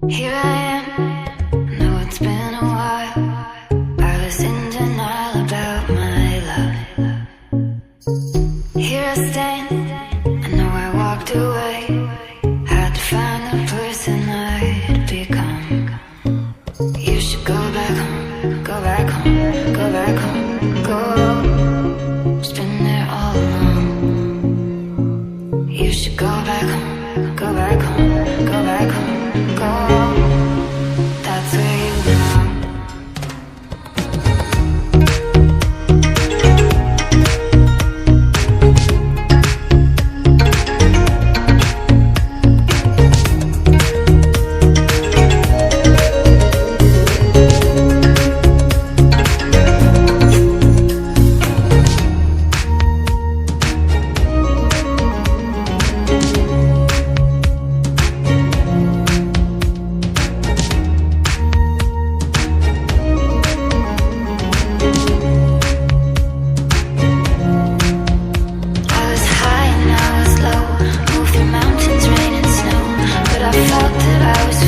Here I am, know it's been a while. I was in denial about my love. Here I stand, I know I walked away. Had to find the person I'd become. You should go back home, go back home, go back home, go. It's been there all along. You should go back home, go back home, go back home, go. That's where you belong. I was high and I was low, moved through mountains, rain and snow, but I felt that I was